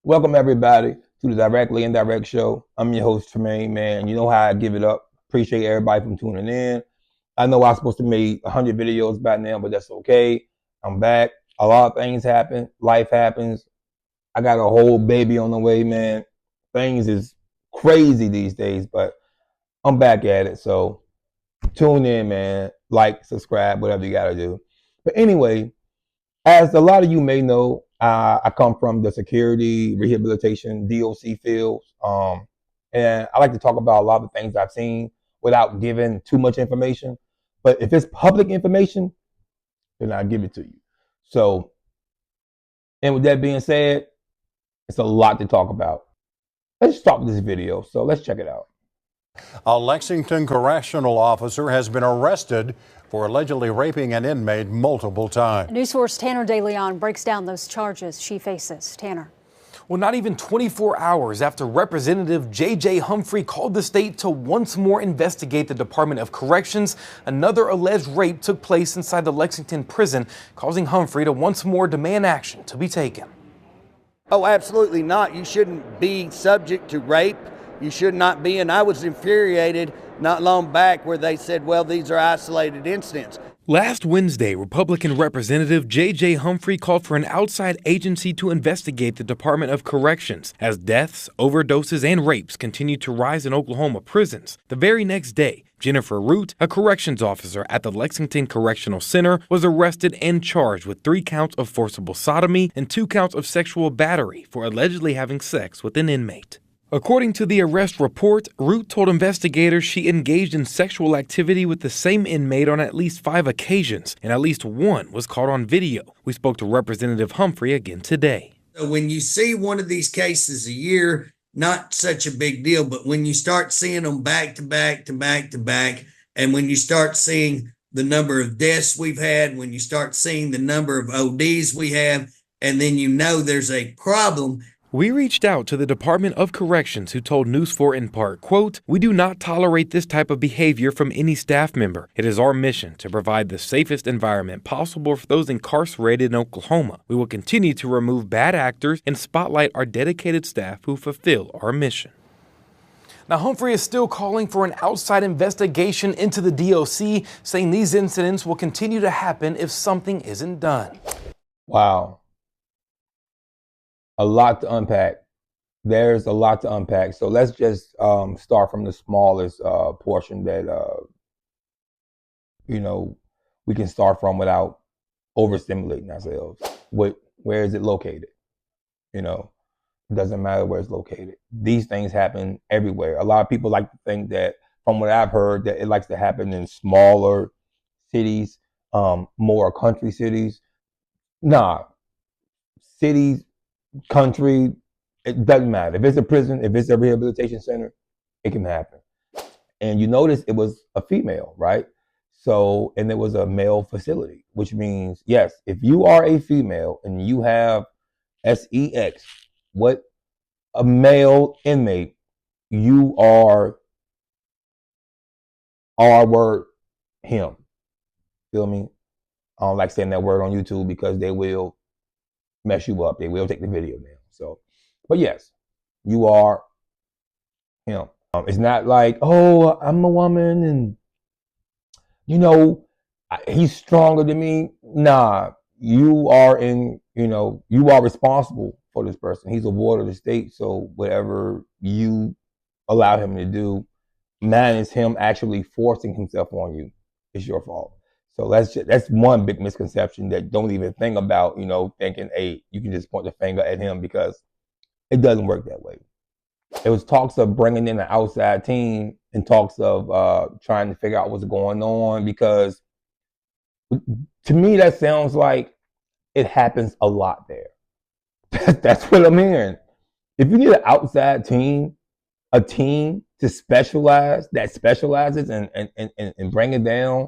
Welcome everybody to the Directly Indirect Show. I'm your host Tremaine, man. You know how I give it up. Appreciate everybody from tuning in. I know I'm supposed to make 100 videos by now, but that's okay. I'm back. A lot of things happen. Life happens. I got a whole baby on the way, man. Things is crazy these days, but I'm back at it. So tune in, man. Like, subscribe, whatever you got to do. But anyway, as a lot of you may know, I come from the security rehabilitation DOC fields, and I like to talk about a lot of things I've seen without giving too much information. But if it's public information, then I give it to you. So, and with that being said, it's a lot to talk about. Let's start with this video. So let's check it out. A Lexington correctional officer has been arrested for allegedly raping an inmate multiple times. News Source Tanner DeLeon breaks down those charges she faces. Tanner. Well, not even 24 hours after Representative J.J. Humphrey called the state to once more investigate the Department of Corrections, another alleged rape took place inside the Lexington prison, causing Humphrey to once more demand action to be taken. Oh, absolutely not. You shouldn't be subject to rape. You should not be. And I was infuriated not long back where they said, well, these are isolated incidents. Last Wednesday, Republican Representative J.J. Humphrey called for an outside agency to investigate the Department of Corrections as deaths, overdoses, and rapes continue to rise in Oklahoma prisons. The very next day, Jennifer Root, a corrections officer at the Lexington Correctional Center, was arrested and charged with 3 counts of forcible sodomy and 2 counts of sexual battery for allegedly having sex with an inmate. According to the arrest report, Root told investigators she engaged in sexual activity with the same inmate on at least 5 occasions, and at least 1 was caught on video. We spoke to Representative Humphrey again today. When you see one of these cases a year, not such a big deal, but when you start seeing them back to back to back to back, and when you start seeing the number of deaths we've had, when you start seeing the number of ODs we have, and then you know there's a problem. We reached out to the Department of Corrections, who told News 4 in part, quote, "We do not tolerate this type of behavior from any staff member. It is our mission to provide the safest environment possible for those incarcerated in Oklahoma. We will continue to remove bad actors and spotlight our dedicated staff who fulfill our mission." Now, Humphrey is still calling for an outside investigation into the DOC, saying these incidents will continue to happen if something isn't done. Wow. A lot to unpack. There's a lot to unpack. So let's just start from the smallest portion that we can start from without overstimulating ourselves. Where is it located? It doesn't matter where it's located. These things happen everywhere. A lot of people like to think that, from what I've heard, that it likes to happen in smaller cities, more country cities. Nah, cities, country, it doesn't matter. If it's a prison, if it's a rehabilitation center, it can happen. And you notice it was a female, right? So, and it was a male facility, which means, yes, if you are a female and you have sex, what a male inmate, you are R word him. Feel me? I don't like saying that word on YouTube because they will mess you up. They will take the video down. So, but yes, you are him. It's not like, oh, I'm a woman and he's stronger than me. Nah, you are you are responsible for this person. He's a ward of the state. So whatever you allow him to do, is him actually forcing himself on you. It's your fault. So that's one big misconception that don't even think about, thinking, hey, you can just point the finger at him, because it doesn't work that way. It was talks of bringing in an outside team and talks of trying to figure out what's going on, because to me that sounds like it happens a lot there. That's what I'm hearing. If you need an outside team, a team to specialize, that specializes and bring it down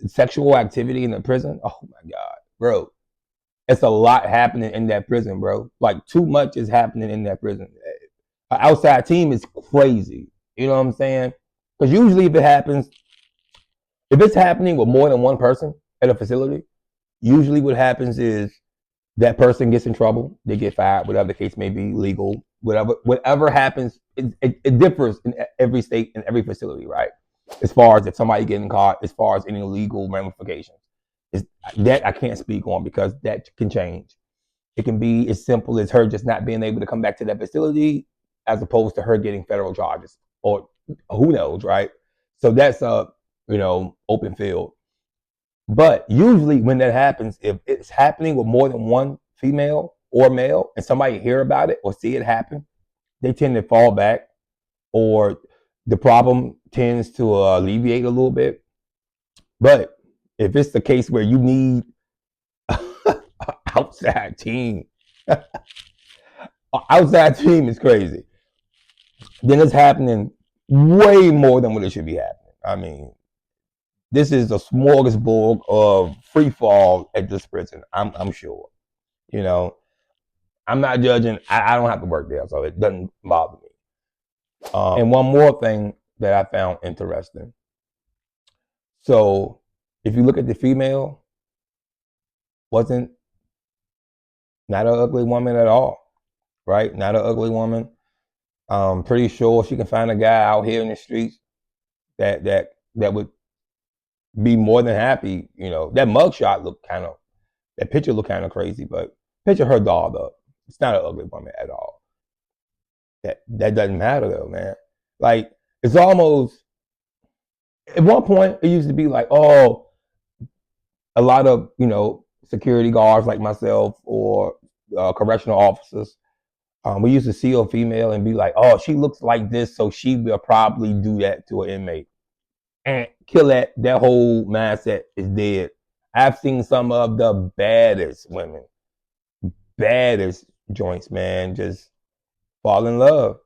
sexual activity in the prison, oh my God, bro. It's a lot happening in that prison, bro. Like, too much is happening in that prison. An outside team is crazy. You know what I'm saying? Because usually if it's happening with more than one person at a facility, usually what happens is that person gets in trouble, they get fired, whatever the case may be, legal, whatever happens, it differs in every state and every facility, right? As far as if somebody getting caught, as far as any legal ramifications, is that I can't speak on because that can change. It can be as simple as her just not being able to come back to that facility, as opposed to her getting federal charges, or who knows, right? So that's a open field. But usually when that happens, if it's happening with more than one female or male and somebody hear about it or see it happen, they tend to fall back, or the problem tends to alleviate a little bit. But if it's the case where you need an outside team, outside team is crazy, then it's happening way more than what it should be happening. I mean, this is a smorgasbord of free fall at this prison. I'm sure. You know, I'm not judging. I don't have to work there, so it doesn't bother me. And one more thing that I found interesting. So, if you look at the female, wasn't not an ugly woman at all, right? Not an ugly woman. Pretty sure she can find a guy out here in the streets that would be more than happy. That mugshot looked that picture looked kind of crazy, but picture her dolled up. It's not an ugly woman at all. That doesn't matter though, man. Like, it's almost, at one point it used to be like, oh, a lot of security guards like myself, or correctional officers, we used to see a female and be like, oh, she looks like this, so she will probably do that to an inmate. And kill that whole mindset is dead. I've seen some of the baddest women, baddest joints, man, just fall in love.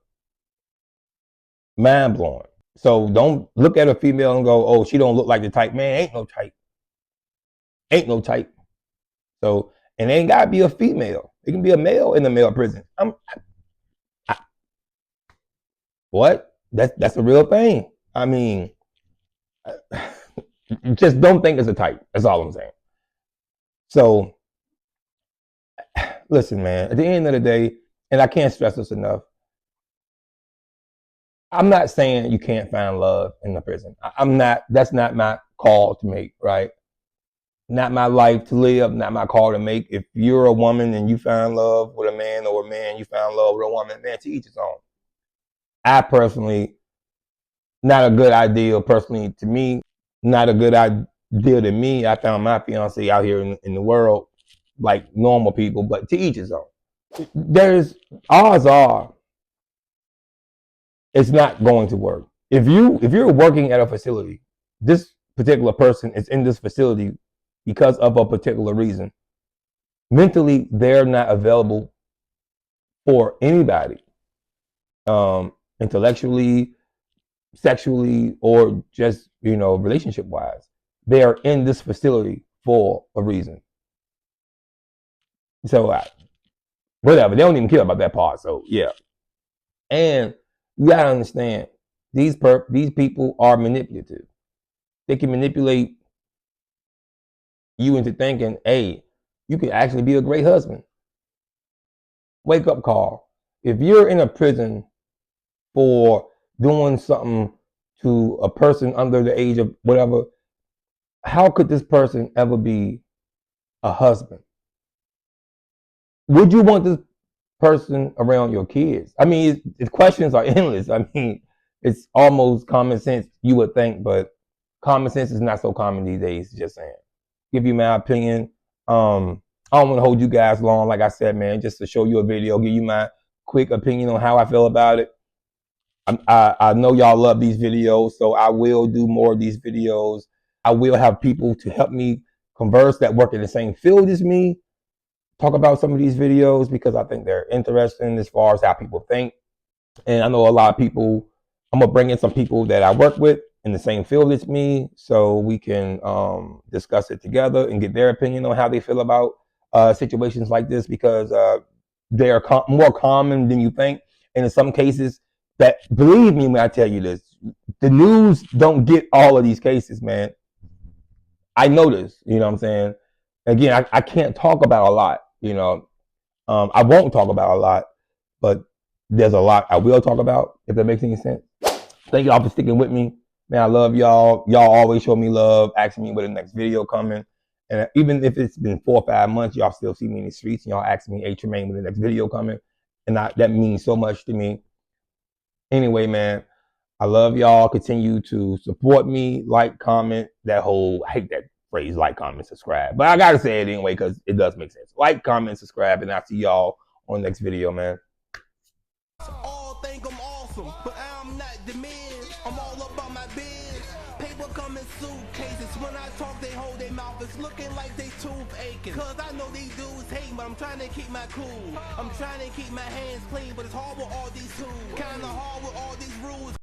Mind blowing. So don't look at a female and go, oh, she don't look like the type. Man, ain't no type. Ain't no type. So, and it ain't gotta be a female. It can be a male in the male prison. What? That's a real thing. I mean, just don't think it's a type. That's all I'm saying. So, listen, man, at the end of the day, and I can't stress this enough, I'm not saying you can't find love in the prison. That's not my call to make, right? Not my life to live, not my call to make. If you're a woman and you find love with a man, or a man, you find love with a woman, man, to each his own. I personally, not a good idea personally to me, not a good idea to me. I found my fiance out here in the world like normal people, but to each his own. Odds are it's not going to work. If you're working at a facility, this particular person is in this facility because of a particular reason. Mentally, they're not available for anybody, intellectually, sexually, or just relationship wise. They are in this facility for a reason. So whatever, they don't even care about that part. So yeah, and you gotta understand, these people are manipulative. They can manipulate you into thinking, hey, you could actually be a great husband. Wake up call. If you're in a prison for doing something to a person under the age of whatever, how could this person ever be a husband? Would you want this person around your kids? I mean, the questions are endless. I mean, it's almost common sense, you would think, but common sense is not so common these days. Just saying. Give you my opinion. I don't want to hold you guys long. Like I said, man, just to show you a video, give you my quick opinion on how I feel about it. I know y'all love these videos, so I will do more of these videos. I will have people to help me converse that work in the same field as me, talk about some of these videos, because I think they're interesting as far as how people think. And I know a lot of people, I'm going to bring in some people that I work with in the same field as me, so we can discuss it together and get their opinion on how they feel about situations like this, because they are more common than you think. And in some cases, that, believe me when I tell you this, the news don't get all of these cases, man. I know this, you know what I'm saying? Again, I can't talk about a lot You know, I won't talk about a lot, but there's a lot I will talk about, if that makes any sense. Thank y'all for sticking with me. Man, I love y'all. Y'all always show me love, asking me when the next video coming. And even if it's been 4 or 5 months, y'all still see me in the streets and y'all ask me, hey, Tremaine, when the next video coming? And that means so much to me. Anyway, man, I love y'all. Continue to support me, like, comment, that whole, I hate that phrase, like, comment, subscribe. But I got to say it anyway because it does make sense. Like, comment, subscribe, and I'll see y'all on the next video, man. All think I'm awesome, but I'm not the man. I'm all about my biz. Paper come in suitcases. When I talk, they hold their mouth. It's looking like they tooth aching. Cause I know these dudes hate, but I'm trying to keep my cool. I'm trying to keep my hands clean, but it's hard with all these tools. Kinda hard with all these rules.